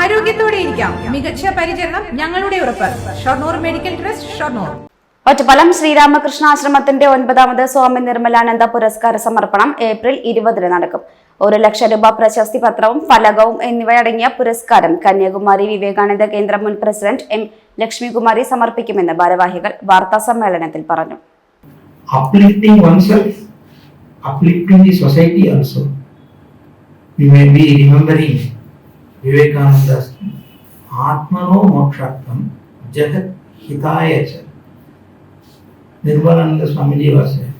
ആരോഗ്യത്തോടെ ഇരിക്കാം. മികച്ച പരിചരണം ഞങ്ങളുടെ ഉറപ്പ്. Shoranur Medical Trust, Shoranur. ഒറ്റപ്പാലം ശ്രീരാമകൃഷ്ണാശ്രമത്തിന്റെ 9ാമത് സ്വാമി നിർമ്മലാനന്ദ പുരസ്കാര സമർപ്പണം ഏപ്രിൽ 20 നടക്കും. 1 ലക്ഷം രൂപ പ്രശസ്തി പത്രവും ഫലകവും എന്നിവയടങ്ങിയ പുരസ്കാരം കന്യാകുമാരി വിവേകാനന്ദ കേന്ദ്ര മുൻ പ്രസിഡന്റ് എം ലക്ഷ്മികുമാരി സമർപ്പിക്കുമെന്ന് ഭാരവാഹികൾ വാർത്താ സമ്മേളനത്തിൽ പറഞ്ഞു. Uplifting oneself, uplifting the society also. We may be remembering Vivekananda's Atmano Mokshatham Jagat Hitaya Cha. Nirmalananda Swamiji was an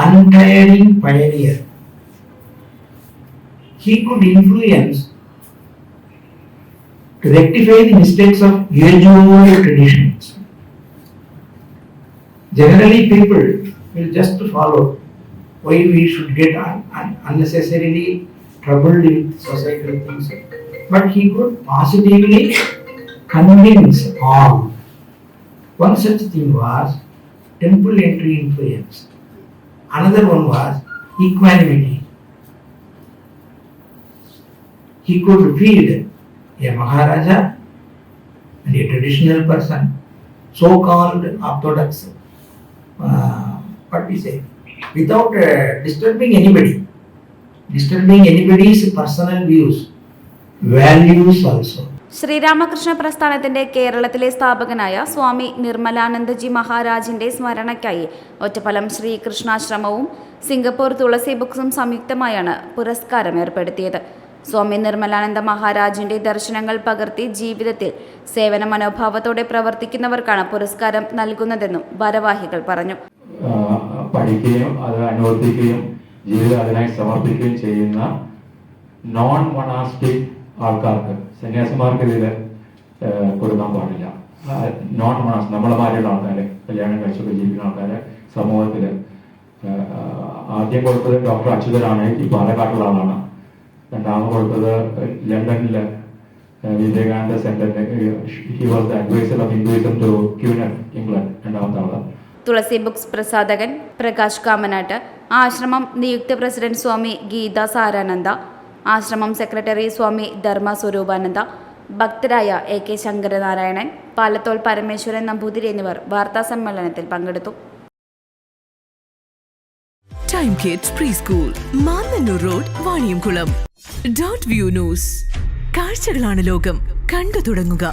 untiring pioneer. He could influence to rectify the mistakes of age-old traditions. Generally, people will just follow why we should get unnecessarily troubled with societal things. But he could positively convince all. One such thing was temple entry influence. Another one was equanimity. He could feed a Maharaja and a traditional person, so-called orthodox, what we say, without disturbing anybody's personal views, values also. Sri Ramakrishna പ്രസ്ഥാനത്തിന്റെ കേരളത്തിലെ സ്ഥാപകനായ സ്വാമി നിർമ്മലാനന്ദജി മഹാരാജിന്റെ സ്മരണയ്ക്കായി Ottapalam ശ്രീകൃഷ്ണാശ്രമവും Singapore തുളസി ബുക്സും സംയുക്തമായാണ് പുരസ്കാരം ഏർപ്പെടുത്തിയത്. സ്വാമി നിർമ്മലാനന്ദ മഹാരാജിന്റെ ദർശനങ്ങൾ പകർത്തി ജീവിതത്തിൽ സേവന മനോഭാവത്തോടെ പ്രവർത്തിക്കുന്നവർക്കാണ് പുരസ്കാരം നൽകുന്നതെന്നും ഭാരവാഹികൾ പറഞ്ഞു. പഠിക്കുകയും അത് അനുവർത്തിക്കുകയും ജീവിതം അതിനായി സമർപ്പിക്കുകയും ചെയ്യുന്ന നോൺ മൊണാസ്റ്റിക് ആൾക്കാർക്ക്, സന്യാസിമാർക്ക് ഇതിൽ കൊടുക്കാൻ പാടില്ല. നോൺ മൊണാസ്റ്റിക് നമ്മളമാരുടെ ആൾക്കാരെ, കല്യാണം കഴിച്ചൊക്കെ ജീവിക്കുന്ന ആൾക്കാരെ സമൂഹത്തിൽ ആദ്യം കൊടുത്തത് ഡോക്ടർ അച്യുതനാണ്, ഈ പാലക്കാട്ടുള്ള ആളാണ്. രണ്ടാമത് കൊടുത്തത് ലണ്ടനിലെ വിവേകാനന്ദ സെന്ററിന്റെ he was the advisor of Hinduism to Queen, England. രണ്ടാമത്തെ ആള് തുളസി ബുക്സ് പ്രസാധകൻ പ്രകാശ് കാമനാട്ട്, ആശ്രമം നിയുക്ത പ്രസിഡന്റ് സ്വാമി ഗീതാ സാരാനന്ദ, ആശ്രമം സെക്രട്ടറി സ്വാമി ധർമ്മ സ്വരൂപാനന്ദ, ഭക്തരായ AK ശങ്കരനാരായണൻ, പാലത്തോൾ പരമേശ്വരൻ നമ്പൂതിരി എന്നിവർ വാർത്താ സമ്മേളനത്തിൽ പങ്കെടുത്തു. Time kids pre school, Mannannur road, Vaniyamkulam. .view news. കാഴ്ചകളാണ് ലോകം, കണ്ടു തുടങ്ങുക.